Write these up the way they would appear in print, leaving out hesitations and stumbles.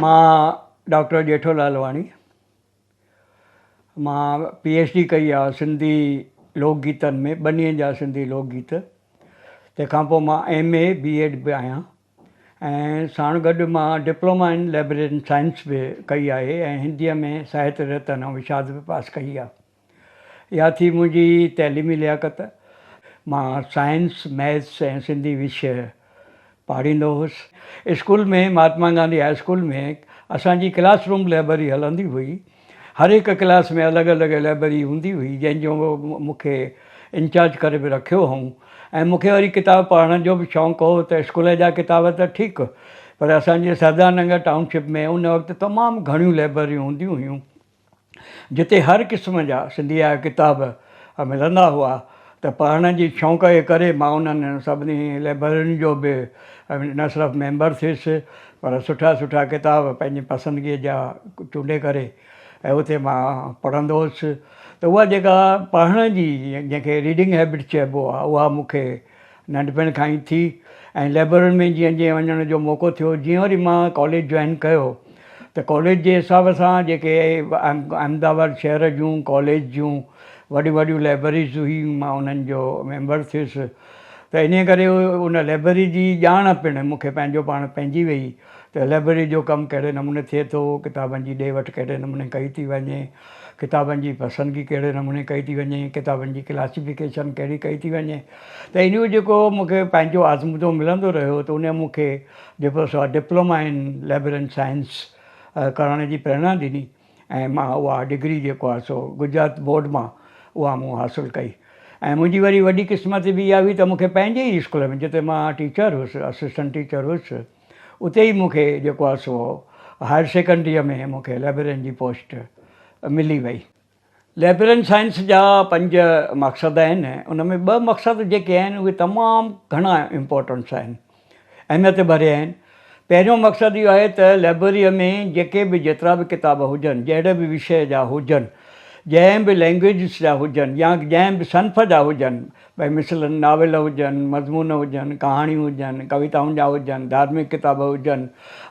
मां डॉक्टर जेठोलाल वाणी। मां PhD कई आहे सिंधी लोकगीतनि में, बनीअ जा सिंधी लोकगीत। तंहिंखां पोइ मां MA B.Ed बि आहियां ऐं साण गॾु मां डिप्लोमा इन लाइब्रेरी साइंस बि कई आहे ऐं हिंदीअ में साहित्य रत्न ऐं विशारद बि पास कई आहे। इहा थी मुंहिंजी तइलीमी लियाकत। मां साइंस, मैथ्स ऐं सिंधी विषय पाढ़ींदो हुउसि। स्कूल में महात्मा गांधी हाई स्कूल में असांजी क्लासरूम लाइब्रेरी हलंदी हुई। हर हिकु क्लास में अलॻि अलॻि लाइब्रेरी हूंदी हुई जंहिंजो मूंखे इंचार्ज करे बि रखियो हुअऊं। ऐं मूंखे वरी किताब पढ़ण जो बि शौक़ु हो त स्कूल जा किताब त ठीकु, पर असांजे सरदार नगर टाउनशिप में उन वक़्तु तमामु घणियूं लाइब्रेरियूं हूंदियूं हुयूं जिते हर क़िस्म जा सिंधी जा किताब मिलंदा हुआ। त पढ़ण जी शौक़ जे करे मां उन्हनि सभिनी लाइब्रेरियुनि जो बि न सिर्फ़ु मेंबर थियुसि, पर सुठा सुठा किताब पंहिंजी पसंदिगीअ जा चूंडे करे ऐं उते मां पढ़ंदो हुउसि। त उहा जेका पढ़ण जी जंहिंखे रीडिंग हैबिट चइबो आहे, उहा मूंखे नंढपण खां ई थी। ऐं लाइब्रेरियुनि में जीअं जीअं वञण जो मौक़ो थियो, जीअं वरी मां कॉलेज जॉइन कयो त कॉलेज जे हिसाब सां जेके अहमदाबाद शहर जूं कॉलेज जूं वॾियूं वॾियूं लाइब्रेरीज़ हुई, मां उन्हनि जो मेंबर थियुसि। त इन करे उन लाइब्रेरी जी ॼाण पिणु मूंखे पंहिंजो पाण पइजी वई त लाइब्रेरी जो कमु कहिड़े नमूने थिए थो, किताबनि जी ॾे वठि कहिड़े नमूने कई थी वञे, किताबनि जी पसंदिगी कहिड़े नमूने कई थी वञे, किताबनि जी क्लासिफिकेशन कहिड़ी कई थी वञे। त इन जो जेको मूंखे पंहिंजो आज़मूदो मिलंदो रहियो त उन मूंखे जेको सो डिप्लोमा इन लाइब्रेरी साइंस करण जी प्रेरणा ॾिनी ऐं मां उहा डिग्री जेको आहे सो गुजरात बोर्ड मां उहा मूं हासिलु कई। ऐं मुंहिंजी वरी वॾी क़िस्मत बि इहा हुई त मूंखे पंहिंजे ई स्कूल में, जिते मां टीचर हुउसि, असिस्टेंट टीचर हुउसि, उते ई मूंखे जेको आहे सो हायर सेकेंडरीअ में मूंखे लाइब्रेरियन जी पोस्ट मिली वई। लाइब्रेरियन साइंस जा 5 मक़सद आहिनि। उन में 2 मक़सद जेके आहिनि उहे तमामु घणा इम्पोर्टेंट्स आहिनि, अहमियत भरिया आहिनि। पहिरियों मक़सदु इहो आहे त लाइब्रेरीअ में जेके बि जेतिरा बि किताब हुजनि, जहिड़े बि विषय जा हुजनि, जंहिं बि लैंग्वेजिस जा हुजनि या जंहिं बि सन्फ़ जा हुजनि, भई मिसलनि नावेल हुजनि, मज़मून हुजनि, कहाणियूं हुजनि, कविताउनि जा हुजनि, धार्मिक किताब हुजनि,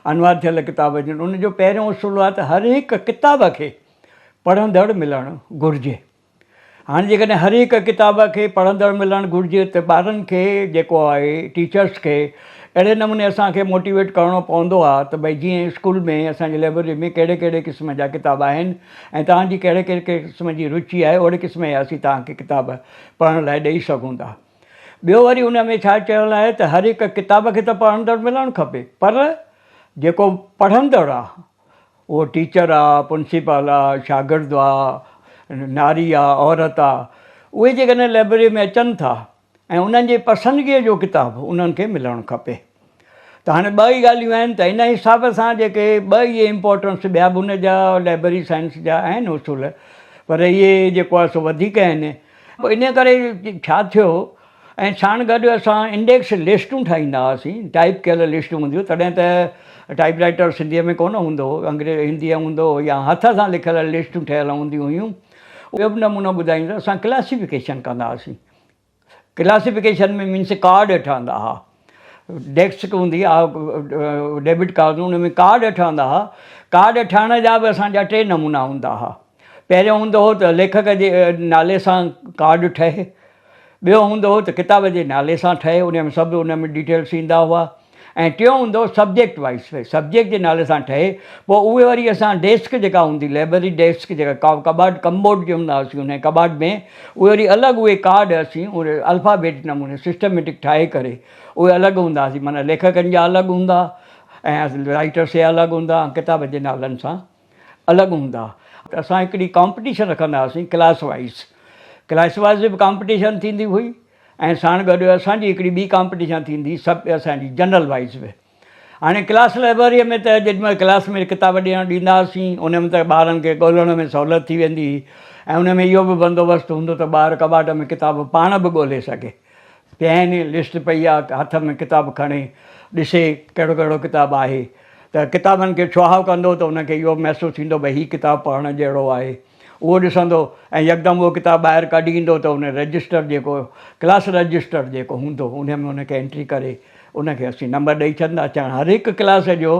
अनुवाद थियल किताब हुजनि, उनजो पहिरियों उसूल आहे त हर हिकु किताब खे पढ़ंदड़ मिलणु घुरिजे। हाणे जेकॾहिं हर हिकु किताब खे पढ़ंदड़ मिलणु घुरिजे त ॿारनि खे जेको आहे टीचर्स खे अहिड़े नमूने असांखे मोटिवेट करिणो पवंदो आहे त भई जीअं स्कूल में असांजी लाइब्रेरी में कहिड़े कहिड़े क़िस्म जा किताब आहिनि ऐं तव्हांजी कहिड़े कहिड़े क़िस्म जी रुचि आहे, ओहिड़े क़िस्म जा असीं तव्हांखे किताब पढ़ण लाइ ॾेई सघूं था। ॿियो वरी उन में छा चयल आहे त हर हिकु किताब खे त पढ़ंदड़ मिलणु खपे, पर जेको पढ़ंदड़ आहे उहो टीचर आहे, प्रिंसिपल आहे, शागिर्दु आहे, नारी आहे, औरत आहे, उहे जेकॾहिं लाइब्रेरी में अचनि था ऐं उन्हनि जे पसंदिगीअ जो किताबु उन्हनि खे मिलणु खपे। त हाणे 2 ई ॻाल्हियूं आहिनि। त इन हिसाब सां जेके 2 इहे इम्पोर्टेंट्स, ॿिया बि उन जा लाइब्रेरी साइंस जा आहिनि उसूल, पर इहे जेको आहे सो वधीक आहिनि। पोइ इन करे छा थियो, ऐं साण गॾु असां इंडेक्स लिस्टूं ठाहींदा हुआसीं, टाइप कयल लिस्टूं हूंदियूं। तॾहिं त टाइपराइटर सिंधीअ में कोन हूंदो हो, हिंदीअ में हूंदो हो, या हथ सां लिखियल लिस्टूं ठहियल हूंदियूं हुयूं। ॿियो बि नमूनो ॿुधाईंदो, असां क्लासिफिकेशन कंदा हुआसीं। क्लासिफिकेशन में मीन्स कार्ड ठहंदा हुआ, डेस्क हूंदी आहे, डेबिट कार्ड, उन में कार्ड ठहंदा हुआ। कार्ड ठहण जा बि असांजा 3 नमूना हूंदा हुआ। पहिरियों हूंदो हो त लेखक जे नाले सां कार्ड ठहे, ॿियो हूंदो हो त किताब जे नाले सां ठहे, उन में सभु उन में डिटेल्स ईंदा हुआ। ऐं टियों हूंदो सब्जेक्ट वाइज़, सब्जेक्ट जे नाले सां ठहे। पोइ उहे वरी असां डेस्क जेका हूंदी, लाइब्रेरी डेस्क जेका कबाड कमबोर्ड चवंदा हुआसीं, उन कबाड में उहे वरी अलॻि उहे कार्ड असीं उहे अल्फ़ाबेट नमूने सिस्टमेटिक ठाहे करे उहे अलॻि हूंदा हुआसीं। माना लेखकनि जा अलॻि हूंदा ऐं राइटर्स जा अलॻि हूंदा, किताब जे नालनि सां अलॻि हूंदा। त असां हिकिड़ी कॉम्पिटिशन रखंदा हुआसीं क्लास वाइज़ बि कॉम्पिटिशन थींदी हुई ऐं साण गॾु असांजी हिकिड़ी ॿी कॉम्पिटिशन थींदी सभु असांजी जनरल वाइज़ बि। हाणे क्लास लाइब्रेरीअ में त जेॾीमहिल क्लास में किताब ॾियणु ॾींदा हुआसीं, उन में त ॿारनि खे ॻोल्हण में सहूलियत थी वेंदी हुई ऐं उन में इहो बि बंदोबस्तु हूंदो त ॿार कबाट में किताब पाण बि ॻोल्हे सघे। पेन लिस्ट पई आहे, हथ में किताब खणे ॾिसे कहिड़ो कहिड़ो किताबु आहे, त किताबनि खे छुहाउ कंदो त उनखे इहो महसूसु थींदो भई हीअ किताबु पढ़ण जहिड़ो आहे। उहो ॾिसंदो ऐं यकदमि उहो किताबु ॿाहिरि कढी ईंदो त उन रजिस्टर जेको क्लास रजिस्टर जेको हूंदो उन में उनखे एंट्री करे उनखे असीं नंबर ॾेई छॾंदा। हर हिकु क्लास जो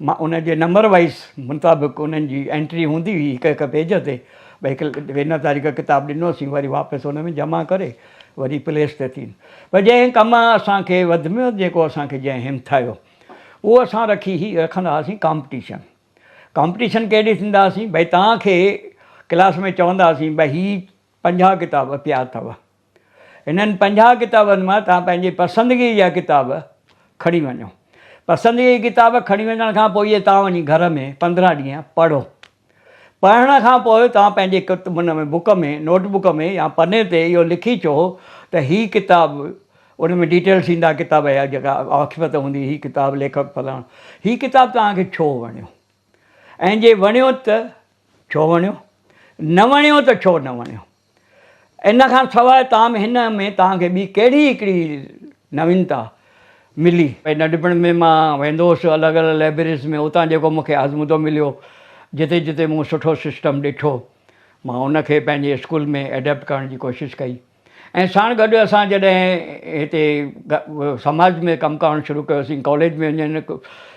मां उन जे नंबर वाइज़ मुताबिक़ उन्हनि जी एंट्री हूंदी हुई हिकु हिकु पेज ते, भई हिन तारीख़ किताबु ॾिनोसीं, वरी वापसि हुन में जमा करे वरी प्लेस ते थी। पर जंहिं कमु असांखे वधि में वधि जेको असांखे जंहिं हिमथायो उहो असां रखंदा हुआसीं कॉम्पिटिशन। कॉम्पिटिशन केॾे थींदा हुआसीं, भई तव्हांखे क्लास में चवंदा हुआसीं भई हीअ 50 किताब पिया अथव, हिननि 50 किताबनि मां तव्हां पंहिंजे पसंदिगी जा किताब खणी वञो। पसंदिगी जी किताब खणी वञण खां पोइ इहे तव्हां वञी घर में 15 ॾींहं पढ़ो। पढ़ण खां पोइ तव्हां पंहिंजे हुन में बुक में नोटबुक में या पने ते इहो लिखी अचो त हीअ किताबु, उन में डिटेल्स ईंदा किताब जा, जेका आख़िफ़त हूंदी, हीअ किताबु लेखक फलाणो, हीअ किताबु तव्हांखे छो वणियो, ऐं जे वणियो त छो वणियो, न वणियो त छो न वणियो। इन खां सवाइ तव्हां हिन में तव्हांखे ॿी कहिड़ी हिकिड़ी नवीनता मिली। भई नंढपण में मां वेंदो हुउसि अलॻि अलॻि लाइब्रेरीज़ में, उतां जेको मूंखे आज़मूदो मिलियो, जिते जिते मूं सुठो सिस्टम ॾिठो, मां उनखे पंहिंजे स्कूल में एडेप्ट करण जी कोशिशि कई। ऐं साण गॾु असां जॾहिं हिते समाज में कमु करणु शुरू कयोसीं, कॉलेज में वञणु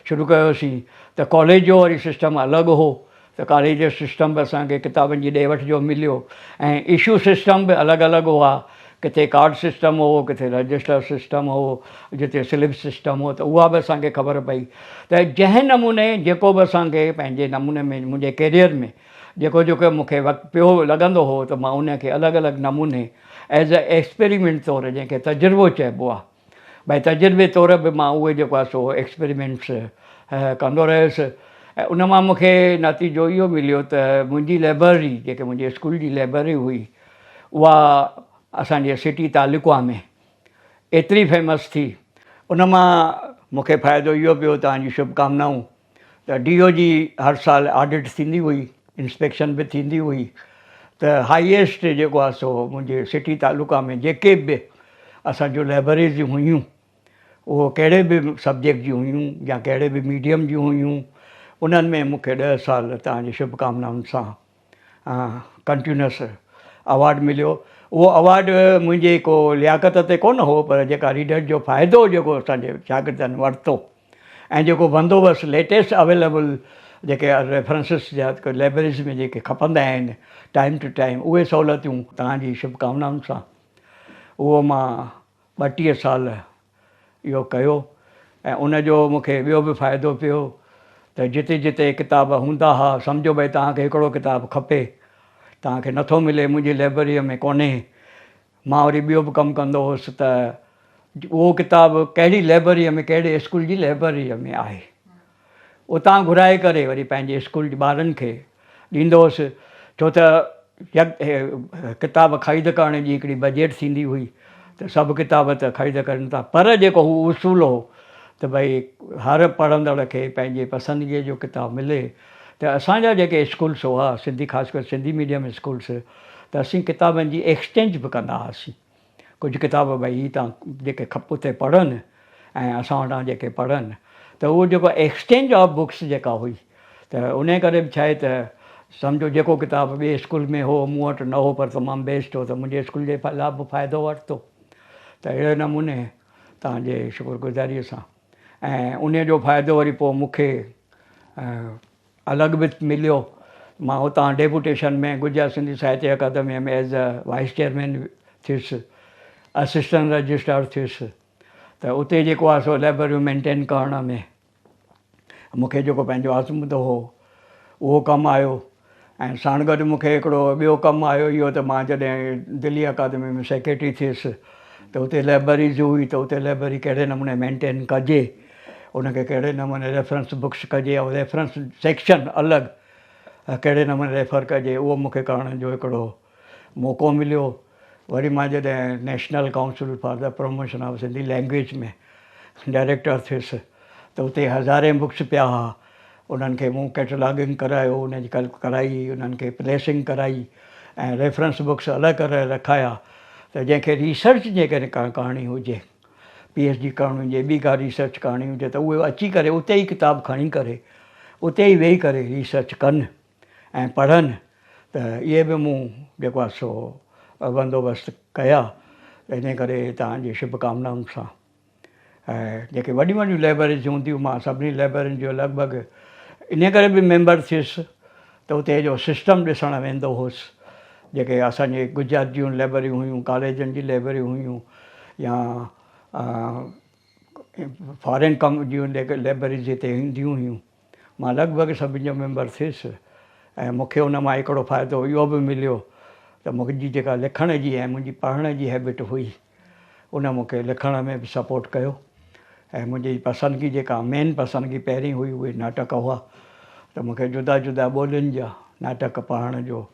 शुरू कयोसीं, त कॉलेज जो वरी सिस्टम अलॻि हो। त कॉलेज जो सिस्टम बि असांखे किताबनि जी ॾे वठि जो मिलियो, ऐं इशू सिस्टम बि अलॻि अलॻि हुआ। किथे कार्ड सिस्टम हो, किथे रजिस्टर सिस्टम हो, जिते स्लिप सिस्टम हो, त उहा बि असांखे ख़बर पई त जंहिं नमूने जेको बि असांखे पंहिंजे नमूने में मुंहिंजे कैरियर में जेको जेको मूंखे वक़्तु पियो लॻंदो हो, त मां उनखे अलॻि अलॻि नमूने एज़ अ एक्सपेरिमेंट तौरु, जंहिंखे तजुर्बो चइबो आहे, भई तजुर्बे तौरु बि मां उहे जेको आहे सो एक्सपेरिमेंट्स कंदो रहियुसि। ऐं उन मां मूंखे नतीजो इहो मिलियो त मुंहिंजी लाइब्रेरी, जेके मुंहिंजे स्कूल जी लाइब्रेरी हुई, उहा असांजे सिटी तालुका में एतिरी फेमस थी। उन मां मूंखे फ़ाइदो इहो पियो, तव्हांजी शुभकामनाऊं, त DO जी हर साल ऑडिट थींदी हुई, इंस्पेक्शन बि थींदी हुई, त हाईएस्ट जेको आहे सो मुंहिंजे सिटी तालुका में जेके बि असांजो लाइब्रेरीज़ हुयूं, उहो कहिड़े बि सब्जेक्ट जी हुयूं या कहिड़े बि मीडियम जी हुयूं, उन्हनि में मूंखे 10 साल तव्हांजी शुभकामनाउनि सां कंटिन्यूअस अवॉर्ड मिलियो। उहो अवॉर्ड मुंहिंजे को लियाकत ते कोन हो, पर जेका रीडर जो फ़ाइदो जेको असांजे शागिर्दनि वरितो, ऐं जेको बंदोबस्तु लेटेस्ट अवेलेबल जेके रेफरेंसिस जा लाइब्रेरीज़ में जेके खपंदा आहिनि टाइम टू टाइम, उहे सहूलियतूं तव्हांजी शुभकामनाउनि सां उहो मां 32 साल इहो कयो। ऐं उनजो मूंखे ॿियो बि फ़ाइदो पियो त जिते जिते किताब हूंदा हुआ, सम्झो भई तव्हांखे हिकिड़ो किताबु खपे, तव्हांखे नथो मिले, मुंहिंजी लाइब्रेरीअ में कोन्हे, मां वरी ॿियो बि कमु कंदो हुउसि, त उहो किताबु कहिड़ी लाइब्रेरीअ में, कहिड़े स्कूल जी लाइब्रेरीअ में आहे, उतां घुराए करे वरी पंहिंजे स्कूल जे ॿारनि खे ॾींदो हुउसि। छो त किताब ख़रीद करण जी हिकिड़ी बजट थींदी हुई, त सभु किताब त ख़रीद कनि था, पर जेको हू उसूल हो त भई हर पढ़ंदड़ खे पंहिंजे पसंदिगीअ जो किताबु मिले, त असांजा जेके स्कूल्स हुआ सिंधी, ख़ासि करे सिंधी मीडियम स्कूल्स, त असीं किताबनि जी एक्सचेंज बि कंदा हुआसीं। कुझु किताब भई हीअ तव्हां जेके खप उते पढ़नि ऐं असां वटां जेके पढ़नि, त उहो जेको एक्सचेंज ऑफ बुक्स जेका हुई, त उन करे बि छा आहे त सम्झो जेको किताबु ॿिए स्कूल में हो मूं वटि न हो, पर तमामु बेस्ट हो, त मुंहिंजे स्कूल जे लाइ बि फ़ाइदो वरितो। त अहिड़े नमूने तव्हांजे शुक्रगुज़ारीअ सां, ऐं उन जो फ़ाइदो वरी पोइ मूंखे अलॻि बि मिलियो। मां हुतां डेपुटेशन में गुजरात सिंधी साहित्य अकादमीअ में एज़ अ वाइस चेयरमैन थियुसि, असिस्टेंट रजिस्ट्रार थियुसि। त उते जेको आहे सो लाइब्रेरी मेंटेन करण में मूंखे जेको पंहिंजो आज़मूदो हो उहो कमु आयो। ऐं साण गॾु मूंखे हिकिड़ो ॿियो कमु आयो इहो, त मां जॾहिं दिल्ली अकादमी में सेक्रेटरी थियुसि, त उते लाइब्रेरीज़ हुई, त उते लाइब्रेरी कहिड़े नमूने मेंटेन कजे, उनखे कहिड़े नमूने रेफरेंस बुक्स कजे, ऐं रेफरेंस सेक्शन अलॻि कहिड़े नमूने रेफर कजे, उहो मूंखे करण जो हिकिड़ो मौक़ो मिलियो। वरी मां जॾहिं national council for the promotion of Sindhi language में डायरेक्टर थियुसि, त उते हज़ारे बुक्स पिया हुआ, उन्हनि खे मूं कैटलॉगिंग करायो, उनजी कराई, उन्हनि खे प्लेसिंग कराई, ऐं रेफरेंस बुक्स अलॻि करे रखाया। त जंहिंखे रिसर्च जेकॾहिं करणी हुजे, PhD करणु हुजे, ॿी का रिसर्च करणी हुजे, त उहे अची करे उते ई किताबु खणी करे उते ई वेही करे रिसर्च कनि ऐं पढ़नि। त इहे बि मूं जेको आहे सो बंदोबस्तु कया। इन करे तव्हांजी शुभकामनाउनि सां ऐं जेके वॾियूं वॾियूं लाइब्रेरीज़ हूंदियूं मां सभिनी लाइब्रेरियुनि जो लॻभॻि इन करे बि मेंबर थियुसि त उते जो सिस्टम ॾिसणु वेंदो हुउसि। जेके असांजे गुजरात जूं लाइब्रेरियूं हुयूं, कॉलेजनि जी लाइब्रेरियूं हुयूं या फॉरेन कम जूं जेके लाइब्रेरीज़ हिते ईंदियूं हुयूं, मां लॻभॻि सभिनी जो मेंबर थियुसि। ऐं मूंखे उन मां हिकिड़ो फ़ाइदो इहो बि मिलियो त मुंहिंजी जेका लिखण जी ऐं मुंहिंजी पढ़ण जी हैबिट हुई उन मूंखे लिखण में बि सपोर्ट कयो। ऐं मुंहिंजी पसंदिगी जेका मेन पसंदिगी पहिरीं हुई उहे नाटक हुआ, त मूंखे जुदा जुदा ॿोलियुनि जा नाटक पढ़ण जो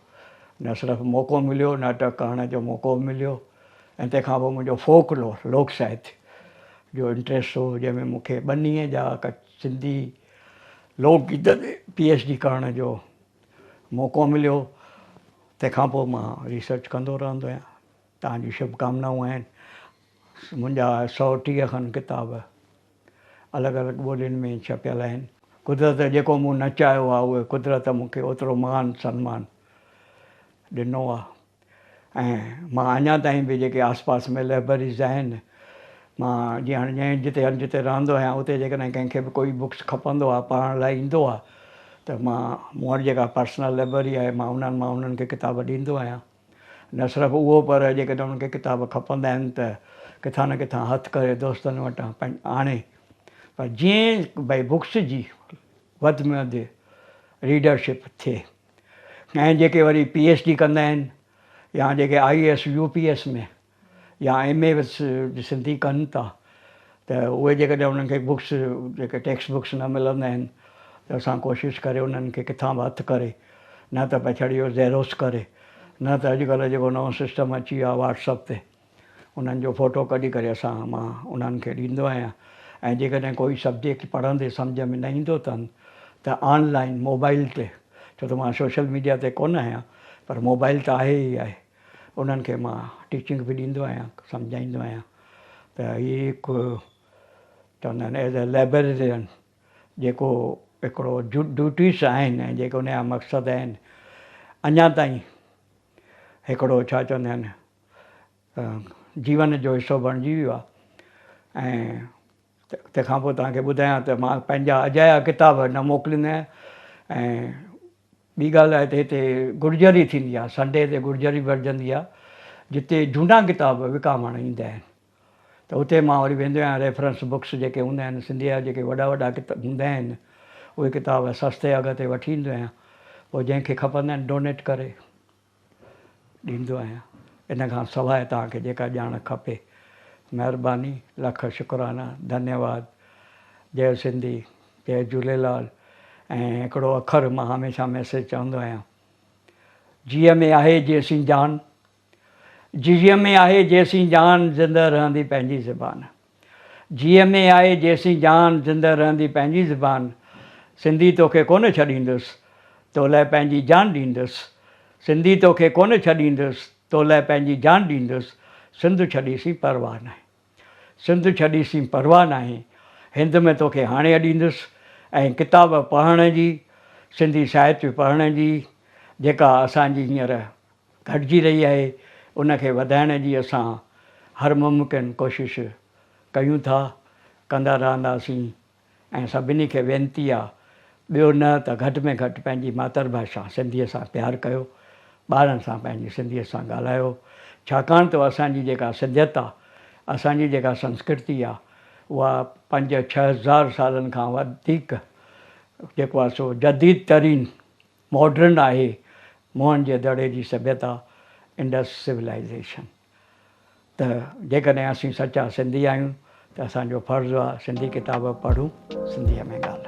न सिर्फ़ु मौक़ो मिलियो, नाटक करण जो मौक़ो मिलियो। ऐं तंहिंखां पोइ मुंहिंजो फोकलोर लोक साहित्य जो इंट्रस्ट हो, जंहिंमें मूंखे ॿनीअ जा सिंधी लोकगीत ते PhD करण जो मौक़ो मिलियो। तंहिंखां पोइ मां रिसर्च कंदो रहंदो आहियां। तव्हांजी शुभकामनाऊं आहिनि। मुंहिंजा 130 खनि किताब अलॻि अलॻि ॿोलियुनि में छपियल आहिनि। कुदरत जेको मूं न चाहियो आहे उहे कुदरत मूंखे ओतिरो मान सम्मान ॾिनो आहे। ऐं मां अञा ताईं बि जेके आसपास में लाइब्रेरीज़ आहिनि, मां जीअं हाणे जिते रहंदो आहियां उते जेकॾहिं कंहिंखे बि कोई बुक्स खपंदो आहे, पढ़ण लाइ ईंदो आहे, त मूं वटि जेका पर्सनल लाइब्रेरी आहे मां उन्हनि खे किताब ॾींदो आहियां। न सिर्फ़ु उहो, पर जेकॾहिं उन्हनि खे किताब खपंदा आहिनि त किथां न किथां हथु करे दोस्तनि वटां आणे। पर जीअं भई बुक्स जी वधि में वधि रीडरशिप थिए। ऐं जेके वरी PhD कंदा आहिनि या जेके IAS UPS में या MA सिंधी कनि था, त उहे जेकॾहिं उन्हनि खे बुक्स जेके टेक्स्ट बुक्स न मिलंदा आहिनि त असां कोशिशि करे उन्हनि खे किथां बि हथु करे, न त पछाड़ी इहो ज़ेरोक्स करे, न त अॼुकल्ह जेको नओं सिस्टम अची वियो आहे WhatsApp ते उन्हनि जो फ़ोटो कढी करे मां उन्हनि खे ॾींदो आहियां। ऐं जेकॾहिं कोई सब्जेक्ट पढ़ंदे सम्झ में न ईंदो अथनि त ऑनलाइन मोबाइल ते, छो त मां सोशल मीडिया ते कोन आहियां, पर मोबाइल त आहे ई आहे, उन्हनि खे मां टीचिंग बि ॾींदो आहियां, सम्झाईंदो आहियां। त हीअ हिकु चवंदा आहिनि एज़ अ लाइब्रेरियन जेको हिकिड़ो ड्यूटीस आहिनि ऐं जेके उनजा मक़सदु आहिनि, अञा ताईं हिकिड़ो छा चवंदा आहिनि जीवन जो हिसो बणिजी वियो आहे। ऐं तंहिंखां पोइ तव्हांखे ॿुधायां त मां पंहिंजा अजाया किताब न मोकिलींदो आहियां। ऐं ॿी ॻाल्हि आहे त हिते गुर्जरी थींदी आहे, संडे ते गुर्जरी भरजंदी आहे, जिते झूना किताब विकामण ईंदा आहिनि। त उते मां वरी वेंदो आहियां। रेफरेंस बुक्स जेके हूंदा आहिनि, सिंधीअ जा जेके वॾा वॾा किताब हूंदा आहिनि, उहे किताब सस्ते अघ ते वठी ईंदो आहियां। पोइ जंहिंखे खपंदा आहिनि डोनेट करे ॾींदो आहियां। इन खां सवाइ तव्हांखे जेका ॼाण खपे, महिरबानी, लख शुक्राना, धन्यवाद। जय सिंधी, जय झूलेलाल। ऐं हिकिड़ो अखर मां हमेशह मैसेज चवंदो आहियां, जीअ में आहे जेसीं जान, जीअ में आहे जेसीं जान, ज़िंदह रहंदी पंहिंजी ज़बान। जीअ में आहे जेसीं जान, ज़िंदह रहंदी पंहिंजी ज़बान। सिंधी तोखे कोन छॾींदुसि, तो लाइ पंहिंजी जान ॾींदुसि। सिंधी तोखे कोन छॾींदुसि, तो लाइ पंहिंजी जान ॾींदुसि। सिंध छॾीसीं परवाह नाहे, सिंध छॾीसीं परवाह नाहे। हिंद में तोखे हाणे ॾींदुसि। ऐं किताब पढ़ण जी, सिंधी साहित्य पढ़ण जी जेका असांजी हींअर घटिजी रही आहे, उनखे वधाइण जी असां हर मुमकिन कोशिशि कयूं था, कंदा रहंदासीं। ऐं सभिनी खे वेनिती आहे, ॿियो न त घटि में घटि पंहिंजी मातृभाषा सिंधीअ सां प्यारु कयो, ॿारनि सां पंहिंजी सिंधीअ सां ॻाल्हायो। छाकाणि त असांजी जेका सिंधियत आहे, असांजी जेका संस्कृति आहे, उहा 5-6 हज़ार सालनि खां वधीक जेको आहे सो जदीद तरीन मॉडर्न आहे। मोहन जे दड़े जी सभ्यता, इंडस सिविलाइज़ेशन। त जेकॾहिं असीं सचा सिंधी आहियूं त असांजो फ़र्ज़ु आहे सिंधी किताब पढ़ूं, सिंधीअ में ॻाल्हायूं।